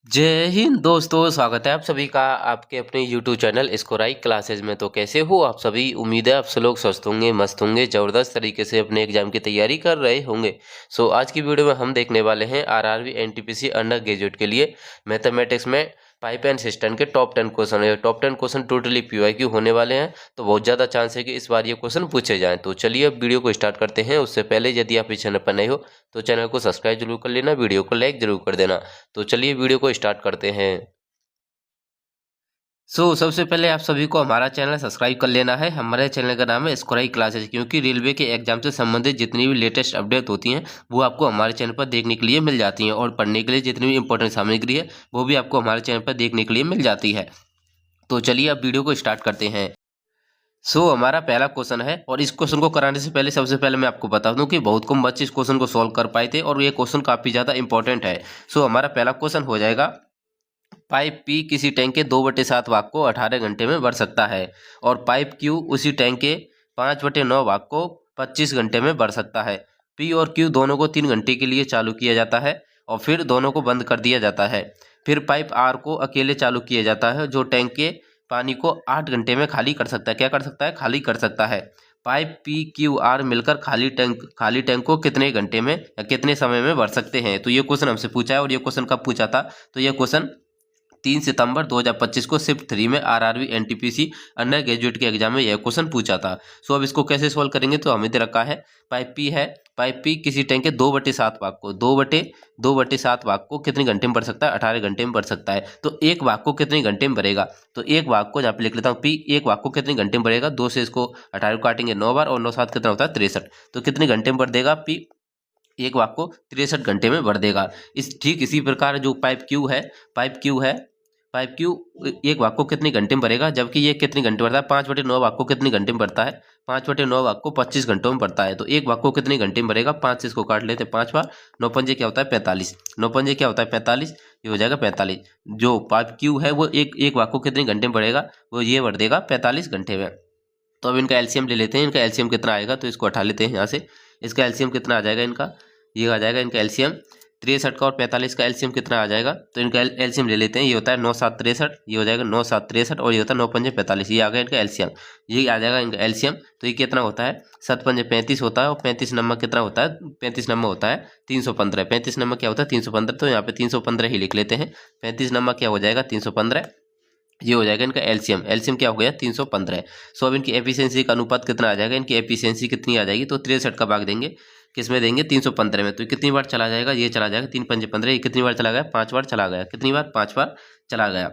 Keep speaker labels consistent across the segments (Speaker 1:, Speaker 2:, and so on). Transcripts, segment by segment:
Speaker 1: जय हिंद दोस्तों, स्वागत है आप सभी का आपके अपने YouTube चैनल स्कोराई क्लासेज में। तो कैसे हो आप सभी? उम्मीद है आप सब लोग स्वस्थ होंगे, मस्त होंगे, ज़बरदस्त तरीके से अपने एग्जाम की तैयारी कर रहे होंगे। आज की वीडियो में हम देखने वाले हैं आरआरबी एनटीपीसी अंडर ग्रेजुएट के लिए मैथमेटिक्स में पाइप एंड सिस्टम के टॉप 10 क्वेश्चन है। टॉप 10 क्वेश्चन टोटली पीवाईक्यू होने वाले हैं, तो बहुत ज़्यादा चांस है कि इस बार ये क्वेश्चन पूछे जाएँ। तो चलिए अब वीडियो को स्टार्ट करते हैं। उससे पहले यदि आप इस चैनल पर नए हो तो चैनल को सब्सक्राइब जरूर कर लेना, वीडियो को लाइक जरूर कर देना। तो चलिए वीडियो को स्टार्ट करते हैं। सबसे पहले आप सभी को हमारा चैनल सब्सक्राइब कर लेना है। हमारे चैनल का नाम है स्कोराई क्लासेज, क्योंकि रेलवे के एग्जाम से संबंधित जितनी भी लेटेस्ट अपडेट होती हैं वो आपको हमारे चैनल पर देखने के लिए मिल जाती हैं, और पढ़ने के लिए जितनी भी इंपॉर्टेंट सामग्री है वो भी आपको हमारे चैनल पर देखने के लिए मिल जाती है। तो चलिए अब वीडियो को स्टार्ट करते हैं। हमारा पहला क्वेश्चन है, और इस क्वेश्चन को कराने से पहले सबसे पहले मैं आपको बता दूं कि बहुत कम बच्चे इस क्वेश्चन को सॉल्व कर पाए थे, और ये क्वेश्चन काफ़ी ज़्यादा इंपॉर्टेंट है। हमारा पहला क्वेश्चन हो जाएगा, पाइप पी किसी टैंक के 2/7 भाग को 18 घंटे में भर सकता है, और पाइप क्यू उसी टैंक के 5/9 भाग को 25 घंटे में भर सकता है। पी और क्यू दोनों को 3 घंटे के लिए चालू किया जाता है और फिर दोनों को बंद कर दिया जाता है। फिर पाइप आर को अकेले चालू किया जाता है, जो टैंक के पानी को 8 घंटे में खाली कर सकता है। क्या कर सकता है? खाली कर सकता है। पाइप पी क्यू आर मिलकर खाली टैंक को कितने घंटे में या कितने समय में भर सकते हैं? तो ये क्वेश्चन हमसे पूछा है, और ये क्वेश्चन कब पूछा था? तो ये क्वेश्चन 3 सितंबर 2025 को शिफ्ट 3 में आरआरबी एनटीपीसी अंडर ग्रेजुएट के एग्जाम में यह क्वेश्चन पूछा था। अब इसको कैसे सॉल्व करेंगे? तो हमें दे रखा है पाइप पी है, पाइप पी किसी टैंक के 2/7 भाग को 2/7 भाग को कितने घंटे में भर सकता है? 18 घंटे में भर सकता है। तो एक भाग को कितने घंटे में भरेगा? तो एक भाग को यहाँ पे लिख लेता हूँ, पी एक भाग को कितने घंटे में भरेगा? 2 से इसको 18 को काटेंगे 9 बार, और 9 7 कितना होता है? 63। तो कितने घंटे में भर देगा? पी एक भाग को 63 घंटे में भर देगा। ठीक इसी प्रकार जो पाइप क्यू है, पाइप क्यू एक भाग को कितने घंटे में भरेगा? जबकि ये कितने घंटे भरता है? 5/9 भाग को कितने घंटे में भरता है? 5/9 भाग को 25 घंटों में भरता है। तो एक भाग को कितने घंटे में भरेगा? 5 से इसको काट लेते हैं 5 बार, 9 पंजे क्या होता है? 45। 9 पंजे क्या होता है? 45। ये हो जाएगा 45। जो पाइप क्यू है वो एक भाग को कितने घंटे में भरेगा? वो ये भर देगा 45 घंटे में। तो अब इनका एलसीएम ले लेते हैं। इनका एलसीएम कितना आएगा? तो इसको हटा लेते हैं यहाँ से। इसका एलसीएम कितना आ जाएगा? इनका ये आ जाएगा इनका एलसीएम 63 का, और 45 का एलसीएम कितना आ जाएगा? तो इनका एलसीएम ले लेते हैं। ये होता है 9 7 63, ये हो जाएगा 9 7 63, और ये होता है 9 पंजे 45। ये आ गया इनका एलसीएम, ये आ जाएगा इनका एलसीएम। तो ये कितना होता है? 7 पंजे 35 होता है, और 35 नंबर कितना होता है? 35 नंबर होता है 315। 35 नंबर क्या होता है? 315। तो यहाँ पे 315 ही लिख लेते हैं। 35 नंबर क्या हो जाएगा? 315। ये हो जाएगा इनका एलसीएम। एलसीएम क्या हो गया? 315। अब इनकी एफिशिएंसी का अनुपात कितना आ जाएगा? इनकी एफिशिएंसी कितनी आ जाएगी? तो 63 का भाग देंगे, किसमें देंगे? 315 में। तो कितनी बार चला जाएगा? ये चला जाएगा 3 पंजे 15। ये कितनी बार चला गया? 5 बार चला गया। कितनी बार? 5 बार चला गया।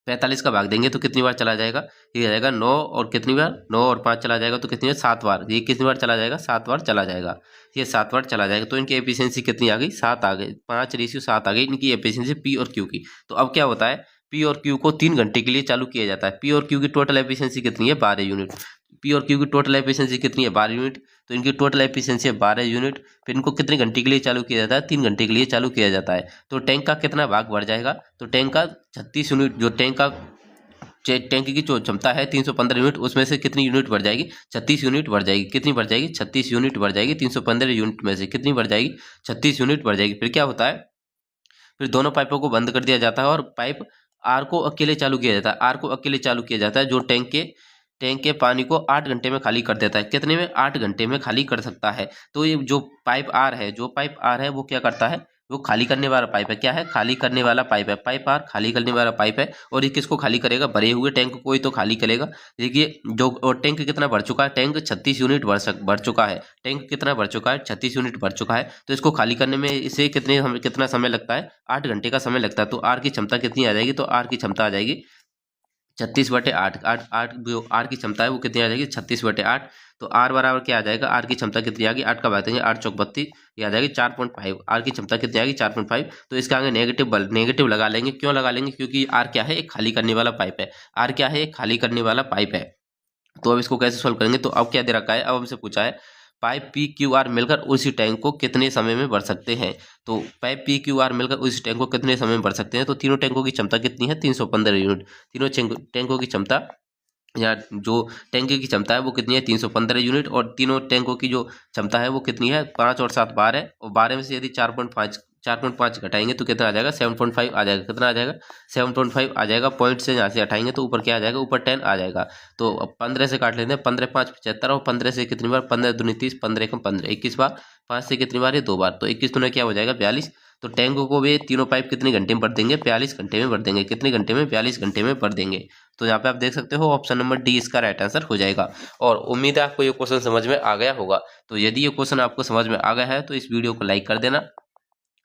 Speaker 1: 45 का भाग देंगे तो कितनी बार चला जाएगा? ये आ जाएगा 9, और कितनी बार? 9 और 5 चला जाएगा तो कितनी बार? 7 बार। ये कितनी बार चला जाएगा? 7 बार चला जाएगा। ये 7 बार चला जाएगा। तो इनकी एफिशिएंसी कितनी आ गई? 7 आ गई। 5:7 आ गई इनकी एफिशिएंसी पी और क्यू की। तो अब क्या होता है? पी और क्यू को 3 घंटे के लिए चालू किया जाता है। पी और क्यू की टोटल एफिशिएंसी कितनी है? 12 यूनिट। पी और क्यू की टोटल एफिशिएंसी कितनी है? 12 यूनिट। तो इनकी टोटल एफिशिएंसी है 12 यूनिट। फिर इनको कितने घंटे के लिए चालू किया जाता है? 3 घंटे के लिए चालू किया जाता है। तो टैंक का कितना भाग बढ़ जाएगा? तो टैंक का 36 यूनिट, जो टैंक की जो क्षमता है 315 यूनिट, उसमें से कितनी यूनिट बढ़ जाएगी? 36 यूनिट बढ़ जाएगी। कितनी बढ़ जाएगी? 36 यूनिट बढ़ जाएगी। 315 यूनिट में से कितनी बढ़ जाएगी? 36 यूनिट बढ़ जाएगी। फिर क्या होता है? फिर दोनों पाइपों को बंद कर दिया जाता है, और पाइप आर को अकेले चालू किया जाता है। आर को अकेले चालू किया जाता है, जो टैंक के पानी को 8 घंटे में खाली कर देता है। कितने में? 8 घंटे में खाली कर सकता है। तो ये जो पाइप आर है वो क्या करता है? वो खाली करने वाला पाइप है। क्या है? खाली करने वाला पाइप है। पाइप आर खाली करने वाला पाइप है। और ये किसको खाली करेगा? भरे हुए टैंक को ही तो खाली करेगा। देखिए जो और टैंक कितना भर चुका है? टैंक 36 यूनिट भर चुका है। टैंक कितना भर चुका है? 36 यूनिट भर चुका है। तो इसको खाली करने में इसे कितना समय लगता है? 8 घंटे का समय लगता है। तो आर की क्षमता कितनी आ जाएगी? तो आर की क्षमता आ जाएगी 36/8। आठ जो आर की क्षमता है वो कितनी आ जाएगी? 36/8। तो आर बराबर क्या आ जाएगा? आर की क्षमता कितनी आ गई? 8 का भाग देंगे, 8 चौक 32, ये आ जाएगी 4.5। आर की क्षमता कितनी आ गई? 4.5। तो इसका आगे नेगेटिव लगा लेंगे। क्यों लगा लेंगे? क्योंकि आर क्या है? एक खाली करने वाला पाइप है। आर क्या है? एक खाली करने वाला पाइप है। तो अब इसको कैसे सोल्व करेंगे? तो अब क्या दे रखा है? अब हमसे पूछा है पाइप पी क्यू आर मिलकर उसी टैंक को कितने समय में भर सकते हैं। तो पाइप पी क्यू आर मिलकर उसी टैंक को कितने समय में भर सकते हैं? तो तीनों टैंकों की क्षमता कितनी है? 315 यूनिट। तीनों टैंकों की क्षमता, या जो टैंक की क्षमता है वो कितनी है? 315 यूनिट। और तीनों टैंकों की जो क्षमता है वो कितनी है? 5 और 7 12 है। और 12 में से यदि 4.5 घटाएंगे तो कितना आ जाएगा 7.5 आ जाएगा। कितना आ जाएगा 7.5 आ जाएगा। पॉइंट से यहाँ से हटाएंगे तो ऊपर क्या आ जाएगा, ऊपर 10 आ जाएगा। तो अब 15 से काट लेते हैं, 15 5 75 और 15 से कितनी बार, 15 दूनी 30, 15 एकम 15, 21 बार, 5 से कितनी बार, ये 2 बार, तो 21 दूना क्या हो जाएगा 42। तो टैंक को भी तीनों पाइप कितने घंटे में भर देंगे, 42 घंटे में भर देंगे। कितने घंटे में, 42 घंटे में भर देंगे। तो यहाँ पे आप देख सकते हो ऑप्शन नंबर डी इसका राइट आंसर हो जाएगा। और उम्मीद है आपको ये क्वेश्चन समझ में आ गया होगा। तो यदि ये क्वेश्चन आपको समझ में आ गया है तो इस वीडियो को लाइक कर देना,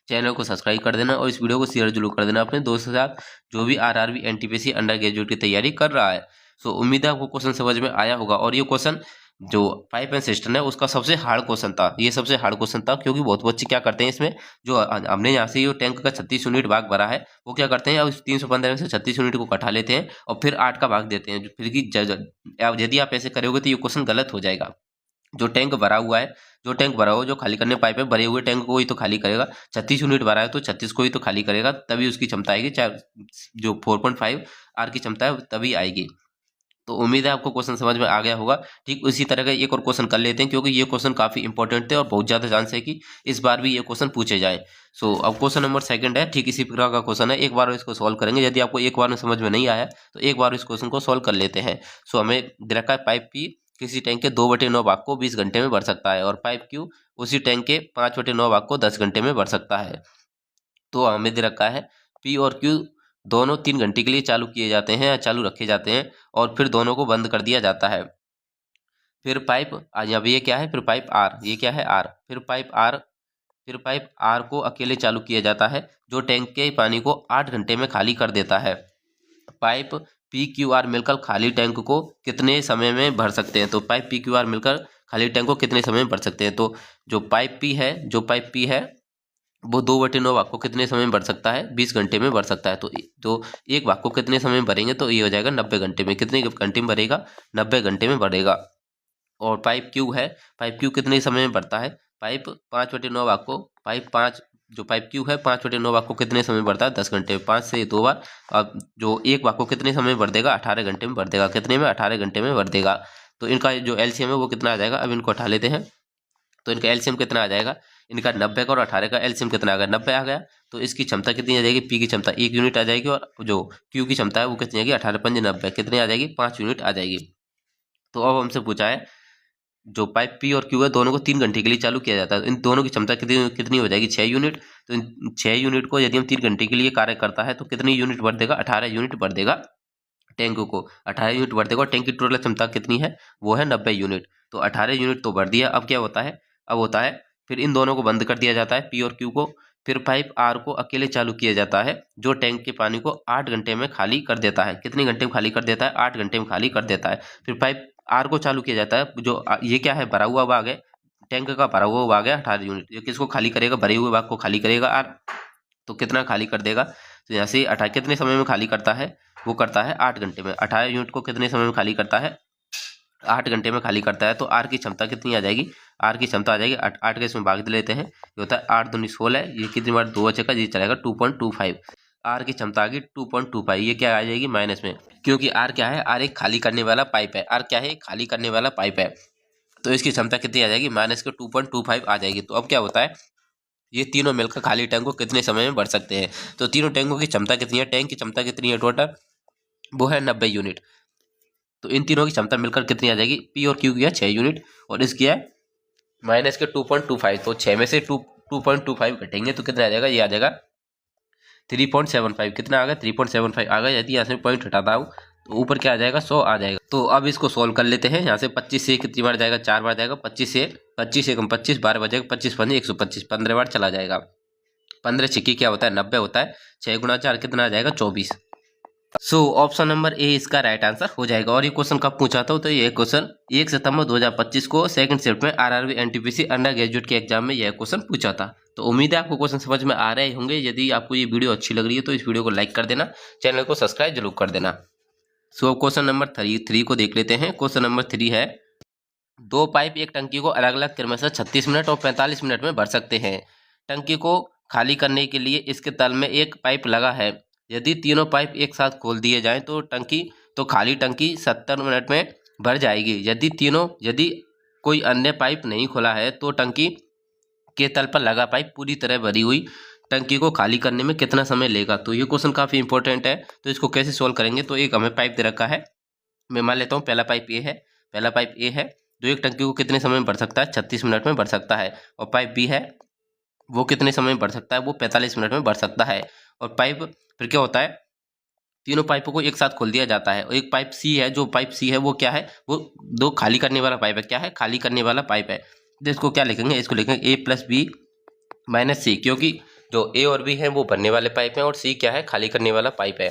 Speaker 1: चैनल को सब्सक्राइब कर देना और इस वीडियो को शेयर जरूर कर देना अपने दोस्तों के साथ जो भी आरआरबी एनटीपीसी अंडर ग्रेजुएट की तैयारी कर रहा है। सो उम्मीद है आपको क्वेश्चन समझ में आया होगा। और ये क्वेश्चन जो पाइप एंड सिस्टम है उसका सबसे हार्ड क्वेश्चन था, ये सबसे हार्ड क्वेश्चन था क्योंकि बहुत बच्चे क्या करते हैं इसमें, जो हमने यहाँ से जो टैंक का 36 यूनिट भाग भरा है वो क्या करते हैं, अब 315 में से 36 यूनिट को कटा लेते हैं और फिर 8 का भाग देते हैं। फिर की यदि आप ऐसे करोगे तो ये क्वेश्चन गलत हो जाएगा। जो टैंक भरा हुआ है, जो टैंक भरा हुआ, जो खाली करने पाइप है, भरे हुए टैंक को ही तो खाली करेगा। 36 यूनिट भरा है तो 36 को ही तो खाली करेगा, तभी उसकी क्षमता आएगी। चाहे जो 4.5 आर की क्षमता है तभी आएगी। तो उम्मीद है आपको क्वेश्चन समझ में आ गया होगा। ठीक उसी तरह का एक और क्वेश्चन कर लेते हैं क्योंकि ये क्वेश्चन काफी इंपॉर्टेंट थे और बहुत ज्यादा चांस है कि इस बार भी ये क्वेश्चन पूछे जाए। सो अब क्वेश्चन नंबर 2 है, ठीक इसी प्रकार का क्वेश्चन है। एक बार इसको सॉल्व करेंगे, यदि आपको एक बार में समझ में नहीं आया तो एक बार इस क्वेश्चन को सॉल्व कर लेते हैं। सो हमें दे रखा है पाइप पी किसी टैंक के 2/9 भाग को 20 घंटे में भर सकता है और पाइप क्यू उसी टैंक के 5/9 भाग को 10 घंटे में भर सकता है। तो हमें दे रखा है पी और क्यू दोनों 3 घंटे के लिए चालू किए जाते हैं या चालू रखे जाते हैं और फिर दोनों को बंद कर दिया जाता है। फिर पाइप अब ये क्या है, फिर पाइप आर, ये क्या है आर, फिर पाइप आर को अकेले चालू किया जाता है जो टैंक के पानी को 8 घंटे में खाली कर देता है। पाइप पी क्यू आर मिलकर खाली टैंक को कितने समय में भर सकते हैं। तो पाइप पी क्यू आर मिलकर खाली टैंक को कितने समय में भर सकते हैं। तो जो पाइप पी है वो 2/9 भाग को कितने समय में भर सकता है, 20 घंटे में भर सकता है। तो एक भाग को कितने समय में भरेंगे, तो ये हो जाएगा 90 घंटे में। कितने घंटे में भरेगा, 90 घंटे में भरेगा। और पाइप क्यू है, पाइप क्यू कितने समय में भरता है, पाइप 5/9 भाग को, पाइप क्यू है 5/9 भाग को कितने समय में भरता है, 10 घंटे में, 5 से 2 बार। अब जो एक भाग को कितने समय में भर देगा, 18 घंटे में भर देगा। कितने में, 18 घंटे में भर देगा। तो इनका जो एलसीएम है वो कितना आ जाएगा, अब इनको उठा लेते हैं। तो इनका एलसीएम कितना आ जाएगा, इनका 90 का और 18 का एलसीएम कितना आ गया, 90 आ गया। तो इसकी क्षमता कितनी आ जाएगी, पी की क्षमता 1 यूनिट आ जाएगी और जो क्यू की क्षमता है वो कितनी आएगी, 18 5 90, कितनी आ जाएगी, 5 यूनिट आ जाएगी। तो अब हमसे पूछा है जो पाइप पी और क्यू है दोनों को 3 घंटे के लिए चालू किया जाता है, इन दोनों की क्षमता कितनी हो जाएगी, 6 यूनिट। तो इन 6 यूनिट को यदि हम 3 घंटे के लिए कार्य करता है तो कितनी यूनिट भर देगा, 18 यूनिट भर देगा टैंक को, 18 यूनिट भर देगा। और टैंक की टोटल क्षमता कितनी है, वो है 90 यूनिट। तो 18 यूनिट तो भर दिया। अब क्या होता है, अब होता है फिर इन दोनों को बंद कर दिया जाता है, पी और क्यू को। फिर पाइप आर को अकेले चालू किया जाता है जो टैंक के पानी को 8 घंटे में खाली कर देता है। कितने घंटे में खाली कर देता है, 8 घंटे में खाली कर देता है। फिर पाइप आर को चालू किया जाता है, जो ये क्या है, भरा हुआ भाग है, टैंक का भरा हुआ भाग है 18 यूनिट। ये किसको खाली करेगा, भरे हुए भाग को खाली करेगा आर। तो कितना खाली कर देगा, तो यहाँ से 18 कितने समय में खाली करता है, वो करता है 8 घंटे में। 18 यूनिट को कितने समय में खाली करता है, 8 घंटे में खाली करता है। तो आर की क्षमता कितनी आ जाएगी, आर की क्षमता आ जाएगी 8 के इसमें भाग लेते हैं, ये होता है 8 दूनी 16, ये कितनी बार 2 बचेगा, ये चलेगा 2.25। आर की क्षमता आ गई 2.25, ये क्या आ जाएगी माइनस में, क्योंकि आर क्या है, आर एक खाली करने वाला पाइप है। आर क्या है, खाली करने वाला पाइप है। तो इसकी क्षमता कितनी आ जाएगी, माइनस के 2.25 आ जाएगी। तो अब क्या होता है, ये तीनों मिलकर खाली टैंक को कितने समय में भर सकते हैं। तो तीनों टैंकों की क्षमता कितनी है, टैंक की क्षमता कितनी है टोटल, वो है 90 यूनिट। तो इन तीनों की क्षमता मिलकर कितनी आ जाएगी, पी और क्यू की है 6 यूनिट और इसकी है माइनस के 2.25। तो 6 में से 2.25 घटेंगे तो कितना आ जाएगा, ये आ जाएगा 3.75। कितना आ गया, 3.75 आ गया। यदि यहाँ से पॉइंट हटाता हूँ तो ऊपर क्या आ जाएगा, 100 आ जाएगा। तो अब इसको सोल्व कर लेते हैं। यहाँ से 25 से कितनी बार जाएगा, 4 बार जाएगा। 25 से 25 12 बजेगा, 25 5 125, 15 बार चला जाएगा। 15 छिक्की क्या होता है, 90 होता है। 6 गुणा 4 कितना आ जाएगा, 24। सो ऑप्शन नंबर ए इसका राइट आंसर हो जाएगा। और ये क्वेश्चन कब पूछा था, तो ये क्वेश्चन 1 सितंबर 2025 को सेकंड शिफ्ट में आरआरबी एनटीपीसी अंडर ग्रेजुएट के एग्जाम में यह क्वेश्चन पूछा था। तो उम्मीद है आपको क्वेश्चन समझ में आ रहे होंगे। यदि आपको ये वीडियो अच्छी लग रही है तो इस वीडियो को लाइक कर देना, चैनल को सब्सक्राइब जरूर कर देना। सो क्वेश्चन नंबर 3 को देख लेते हैं। क्वेश्चन नंबर 3 है, 2 पाइप एक टंकी को अलग अलग क्रमशः 36 मिनट और 45 मिनट में भर सकते हैं। टंकी को खाली करने के लिए इसके तल में एक पाइप लगा है। यदि तीनों पाइप एक साथ खोल दिए जाएं तो खाली टंकी 70 मिनट में भर जाएगी। यदि कोई अन्य पाइप नहीं खुला है तो टंकी के तल पर लगा पाइप पूरी तरह भरी हुई टंकी को खाली करने में कितना समय लेगा। तो ये क्वेश्चन काफ़ी इंपॉर्टेंट है। तो इसको कैसे सोल्व करेंगे, तो एक हमें पाइप दे रखा है, मैं मान लेता हूँ पहला पाइप ए है, पहला पाइप ए है जो एक टंकी को कितने समय में भर सकता है, 36 मिनट में भर सकता है। और पाइप बी है वो कितने समय में भर सकता है, वो 45 मिनट में भर सकता है। और पाइप फिर क्या होता है, तीनों पाइपों को एक साथ खोल दिया जाता है। और एक पाइप सी है, जो पाइप सी है वो क्या है, वो दो खाली करने वाला पाइप है। क्या है, खाली करने वाला पाइप है। तो इसको क्या लिखेंगे, इसको लिखेंगे A+B-C, क्योंकि जो ए और बी है वो भरने वाले पाइप हैं और सी क्या है, खाली करने वाला पाइप है।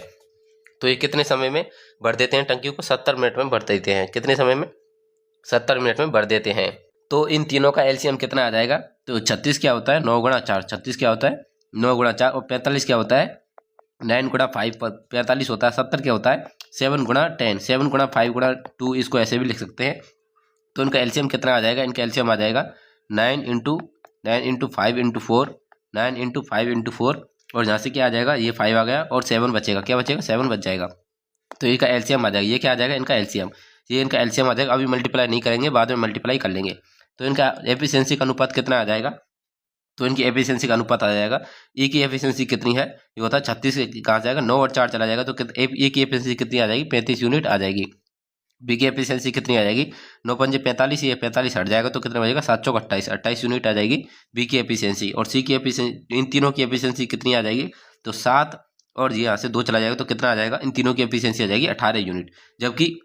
Speaker 1: तो ये कितने समय में भर देते हैं टंकी को, 70 मिनट में भर देते हैं। कितने समय में, 70 मिनट में भर देते हैं। तो इन तीनों का एलसीएम कितना आ जाएगा, तो 36 क्या होता है, 9 गुणा 4, 36 क्या होता है 9 गुणा 4, और 45 क्या होता है 9 गुणा 5, 45 होता है। 70 क्या होता है 7 गुणा 10, 7 गुणा 5 गुणा 2, इसको ऐसे भी लिख सकते हैं। तो इनका एलसीएम कितना आ जाएगा, इनका एलसीएम आ जाएगा 9 इंटू 5 इंटू 4, 9 इंटू 5 इंटू 4, और यहाँ से क्या आ जाएगा, ये 5 आ गया और 7 बचेगा, क्या बचेगा 7 बच जाएगा। तो इनका एलसीएम आ जाएगा, ये क्या आ जाएगा इनका एलसीएम, ये इनका एलसीएम आ जाएगा। अभी मल्टीप्लाई नहीं करेंगे, बाद में मल्टीप्लाई कर लेंगे। तो इनका एफिशिएंसी का अनुपात कितना आ जाएगा, तो इनकी एफिशिएंसी का अनुपात आ जाएगा, ए की एफिशिएंसी कितनी है, ये होता है 36, कहाँ जाएगा 9 और 4 चला जाएगा, तो ए की एफिशिएंसी कितनी आ जाएगी 35 यूनिट आ जाएगी। बी की एफिशिएंसी कितनी आ जाएगी, 9 पंजे 45, ये 45 हट जाएगा तो कितना बचेगा 7 चौक 28, 28 यूनिट आ जाएगी बी की एफिशिएंसी। और सी की एफिशिएंसी, इन तीनों की एफिशिएंसी कितनी आ जाएगी, तो 7, और ये यहाँ से 2 चला जाएगा तो कितना आ जाएगा, इन तीनों की एफिशिएंसी आ जाएगी 18 यूनिट। जबकि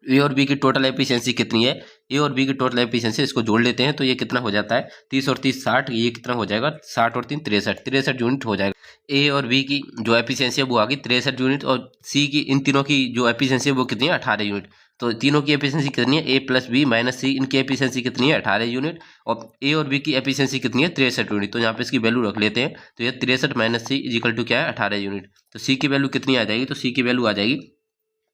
Speaker 1: ए और बी की टोटल एफिशिएंसी कितनी है, ए और बी की टोटल एफिशिएंसी, इसको जोड़ लेते हैं तो ये कितना हो जाता है 30 और 30 60, ये कितना हो जाएगा 60 और 3 63 यूनिट हो जाएगा। ए और बी की जो एफिशिएंसी है वो आ गई 63 यूनिट, और सी की, इन तीनों की जो एफिशिएंसी है वो कितनी है 18 यूनिट। तो तीनों की एफिशिएंसी कितनी है, A+B-C, इनकी एफिशिएंसी कितनी है 18 यूनिट, और ए और बी की एफिशिएंसी कितनी है 63 यूनिट। तो यहाँ पे इसकी वैल्यू रख लेते हैं, तो ये 63 - C इजिकल टू क्या है 18 यूनिट। तो सी की वैल्यू कितनी आ जाएगी, तो सी की वैल्यू आ जाएगी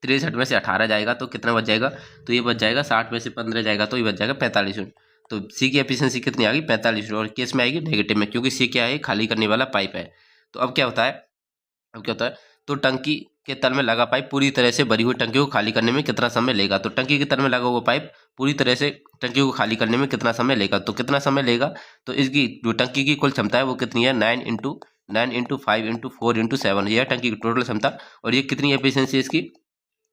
Speaker 1: 63 में से 18 जाएगा तो कितना बच जाएगा, तो ये बच जाएगा 60 में से 15 जाएगा तो ये बच जाएगा 45 यूनिट। तो सी की एफिशिएंसी कितनी आ गई 45 यूनिट, और केस में आएगी नेगेटिव में, क्योंकि सी क्या है खाली करने वाला पाइप है। तो अब क्या होता है, तो टंकी के तल में लगा पाइप पूरी तरह से भरी हुई टंकी को खाली करने में कितना समय लेगा। तो टंकी के तल में लगा हुआ पाइप पूरी तरह से टंकी को खाली करने में कितना समय लेगा, तो कितना समय लेगा, तो इसकी जो टंकी की कुल क्षमता है वो कितनी है 9 इंटू 5 इंटू 4 इंटू 7, यह टंकी की टोटल क्षमता। और ये कितनी एफिशिएंसी है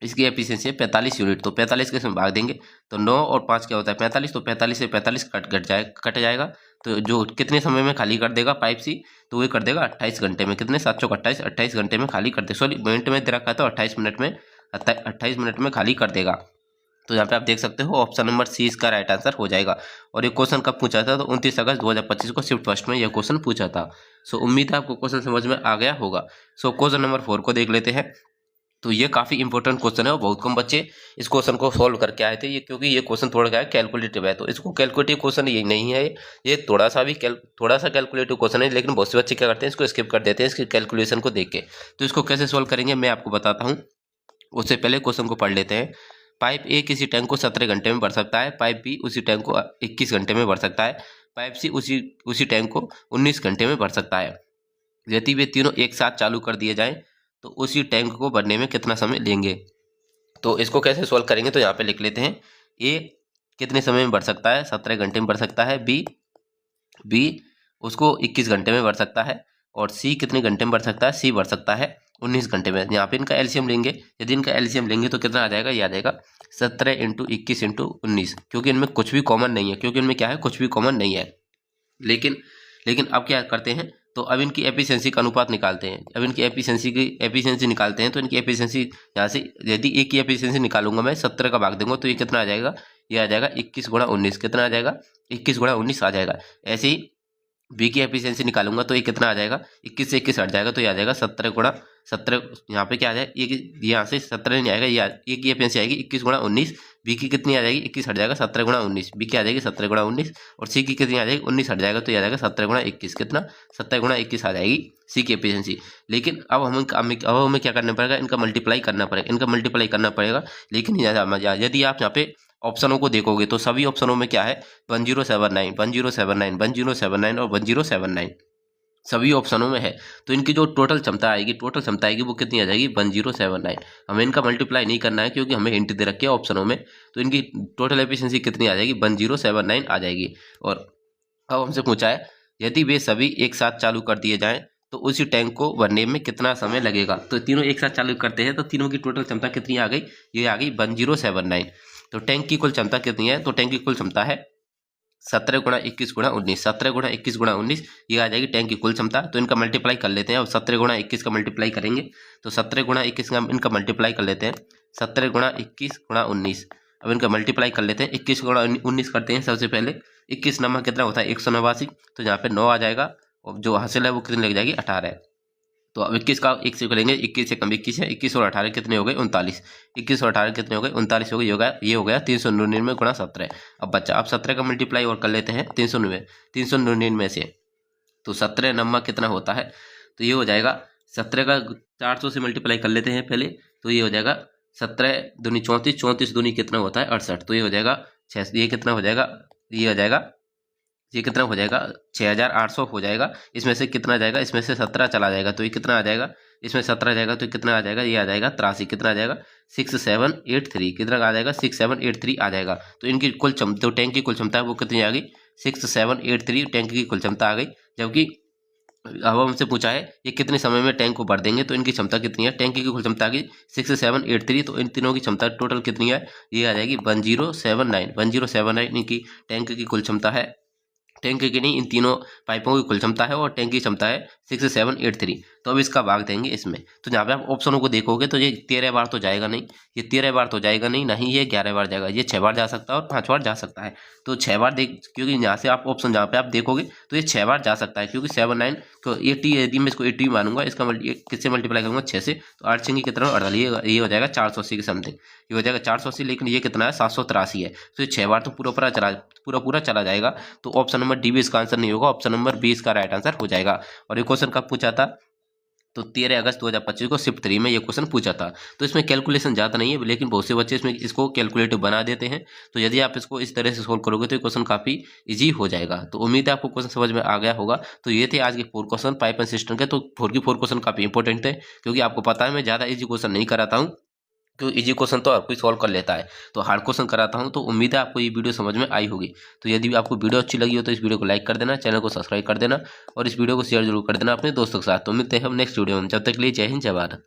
Speaker 1: इसकी एफिशिएंसी है 45 यूनिट। तो 45 के इसमें भाग देंगे तो 9 और 5 क्या होता है 45, तो 45 से 45 कट जाएगा। तो जो कितने समय में खाली कर देगा पाइप सी, तो वो कर देगा 28 घंटे में, कितने 7 चौक 28, 28 घंटे में खाली करते, सॉरी मिनट में दे रखा है तो 28 मिनट में, 28 मिनट में खाली कर देगा। तो यहाँ पे आप देख सकते हो ऑप्शन नंबर सी इसका राइट आंसर हो जाएगा। और ये क्वेश्चन कब पूछा था, तो 29 अगस्त 2025 को शिफ्ट फर्स्ट में यह क्वेश्चन पूछा था। सो उम्मीद है आपको क्वेश्चन समझ में आ गया होगा। सो क्वेश्चन नंबर 4 को देख लेते हैं। तो ये काफ़ी इंपॉर्टेंट क्वेश्चन है और बहुत कम बच्चे इस क्वेश्चन को सॉल्व करके आए थे, ये क्योंकि ये क्वेश्चन थोड़ा क्या है कैलकुलेटिव है। तो इसको कैलकुलेटिव क्वेश्चन ये नहीं है, ये थोड़ा सा कैलकुलेटिव क्वेश्चन है, लेकिन बहुत से बच्चे क्या करते हैं इसको स्किप कर देते हैं इसके कैलकुलेशन को देख के। तो इसको कैसे सॉल्व करेंगे मैं आपको बताता हूँ। उससे पहले क्वेश्चन को पढ़ लेते हैं। पाइप ए किसी टैंक को 17 घंटे में भर सकता है, पाइप बी उसी टैंक को 21 घंटे में भर सकता है, पाइप सी उसी टैंक को 19 घंटे में भर सकता है। यदि वे तीनों एक साथ चालू कर दिए जाएं तो उसी टैंक को भरने में कितना समय लेंगे। तो इसको कैसे सॉल्व करेंगे, तो यहाँ पे लिख लेते हैं। ए कितने समय में भर सकता है 17 घंटे में भर सकता है, बी उसको 21 घंटे में भर सकता है, और सी कितने घंटे में भर सकता है, सी भर सकता है 19 घंटे में। यहाँ पे इनका एलसीएम लेंगे, यदि इनका एलसीएम लेंगे तो कितना आ जाएगा, ये आ जाएगा 17 × 21 × 19, क्योंकि इनमें कुछ भी कॉमन नहीं है, क्योंकि इनमें क्या है कुछ भी कॉमन नहीं है। लेकिन अब क्या करते हैं, तो अब इनकी एफिशिएंसी का अनुपात निकालते हैं। अब इनकी एफिशिएंसी निकालते हैं, तो इनकी एफिशिएंसी यहाँ से यदि ए की एफिशिएंसी निकालूंगा मैं 17 का भाग दूंगा तो ये कितना आ जाएगा, ये आ जाएगा 21 × 19, कितना आ जाएगा 21 × 19 आ जाएगा। ऐसे ही बी की एफिशिएंसी निकालूंगा तो ये कितना आ जाएगा 21 से 21 हट जाएगा तो ये आ जाएगा 17 × 17, यहाँ पे क्या आ जाएगा यहाँ से 17 नहीं आएगा, ये ए की एफिशिएंसी आएगी 21 × 19, बी की कितनी आ जाएगी 21 हट जाएगा 17 × 19, बी की आ जाएगी 17 × 19, और सी की कितनी आ जाएगी 19 हट जाएगा तो ये आ जाएगा 17 × 21, कितना 17 × 21 आ जाएगी सी की एफिशिएंसी। लेकिन अब हमें क्या करना पड़ेगा, इनका मल्टीप्लाई करना पड़ेगा। लेकिन यदि आप यहाँ पे ऑप्शनों को देखोगे तो सभी ऑप्शनों में क्या है 1079, 1079, 1079 और 1079 सभी ऑप्शनों में है। तो इनकी जो टोटल क्षमता आएगी वो कितनी आ जाएगी 1079। हमें इनका मल्टीप्लाई नहीं करना है क्योंकि हमें हिंट दे रखी है ऑप्शनों में। तो इनकी टोटल एफिशिएंसी कितनी आ जाएगी 1079 आ जाएगी। और अब हमसे पूछा है यदि वे सभी एक साथ चालू कर दिए जाएं तो उसी टैंक को भरने में कितना समय लगेगा। तो तीनों एक साथ चालू करते हैं तो तीनों की टोटल क्षमता कितनी आ गई, ये आ गई 1079। तो टैंक की कुल क्षमता कितनी है, तो टैंक की कुल क्षमता है 17 गुणा 21 गुणा 19, 17 गुणा 21 गुणा 19, ये आ जाएगी टैंक की कुल क्षमता। तो इनका मल्टीप्लाई कर लेते हैं। अब 17 गुणा 21 का मल्टीप्लाई करेंगे तो 17 गुणा 21 का इनका मल्टीप्लाई कर लेते हैं, 17 गुणा 21 गुणा 19। अब इनका मल्टीप्लाई कर लेते हैं, 21 गुणा 19 करते हैं। सबसे पहले 21 नंबर कितना होता है 189, तो यहाँ पे 9 आ जाएगा और जो हासिल है वो कितनी लग जाएगी 18। तो अब 21 का 1 से करेंगे, 21 से कम 21 है, 21 और 18 कितने हो गए 39, 21 और 18 कितने हो गए 39 हो गए, ये हो गया 399 गुणा 17। अब बच्चा अब 17 का मल्टीप्लाई और कर लेते हैं 399 से, तो 17 नंबर कितना होता है, तो ये हो जाएगा 17 का 400 से मल्टीप्लाई कर लेते हैं पहले, तो ये हो जाएगा 17 दूनी 34, 34 दूनी कितना होता है 68, तो ये हो जाएगा 6, ये कितना हो जाएगा, ये कितना हो जाएगा 6800 हो जाएगा। इसमें से कितना जाएगा, इसमें से 17 चला जाएगा तो ये कितना आ जाएगा, इसमें 17 जाएगा तो कितना आ जाएगा, ये आ जाएगा 83, कितना आ जाएगा 6783, कितना आ जाएगा 6783 आ जाएगा। तो इनकी कुल क्षमता, तो टैंक की कुल क्षमता है वो कितनी आ गई 6783, टैंक की कुल क्षमता आ गई। जबकि अब हमसे पूछा है ये कितने समय में टैंक को भर देंगे, तो इनकी क्षमता कितनी है, टैंक की कुल क्षमता आ गई 6783, तो इन तीनों की क्षमता टोटल कितनी है, ये आ जाएगी 1079 इनकी टैंक की कुल क्षमता है। टैंक की नहीं, इन तीनों पाइपों की कुल क्षमता है और टैंक की क्षमता है 6783। तो अब इसका भाग देंगे इसमें, तो जहाँ पे आप ऑप्शनों को देखोगे तो ये 13 बार तो जाएगा नहीं, ये 13 बार तो जाएगा नहीं, ये 11 बार जाएगा, ये 6 बार जा सकता है और 5 बार जा सकता है। तो 6 बार देख, क्योंकि यहाँ से आप ऑप्शन जहाँ पे आप देखोगे तो ये 6 बार जा सकता है, क्योंकि 79 को 80, यदि मैं इसको 80 मानूंगा, इसका किससे मल्टीप्लाई करूंगा 6 से, तो 8 6 कितना 48, ये हो जाएगा 480 के समथिंग, ये हो जाएगा 480। लेकिन ये कितना है 783 है, तो ये 6 बार तो पूरा चला जाएगा। तो ऑप्शन नंबर डी भी इसका आंसर नहीं होगा, ऑप्शन नंबर 20 इसका राइट आंसर हो जाएगा। और ये क्वेश्चन कब पूछा था, तो 13 अगस्त 2025 को शिफ्ट 3 में ये क्वेश्चन पूछा था। तो इसमें कैलकुलेशन ज़्यादा नहीं है, लेकिन बहुत से बच्चे इसको कैलकुलेटिव बना देते हैं। तो यदि आप इसको इस तरह से सोल्व करोगे तो ये क्वेश्चन काफ़ी इजी हो जाएगा। तो उम्मीद है आपको क्वेश्चन समझ में आ गया होगा। तो ये थे आज के 4 क्वेश्चन पाइप एंड सिस्टम के। तो 4 की 4 क्वेश्चन काफ़ी इंपॉर्टेंट थे, क्योंकि आपको पता है मैं ज़्यादा इजी क्वेश्चन नहीं कराता हूँ, क्योंकि इजी क्वेश्चन तो हर कोई सॉल्व कर लेता है, तो हार्ड क्वेश्चन कराता हूं। तो उम्मीद है आपको ये वीडियो समझ में आई होगी। तो यदि आपको वीडियो अच्छी लगी हो तो इस वीडियो को लाइक कर देना, चैनल को सब्सक्राइब कर देना और इस वीडियो को शेयर जरूर कर देना अपने दोस्तों के साथ। तो मिलते हैं हम नेक्स्ट वीडियो में, जब तक के लिए जय हिंद जय भारत।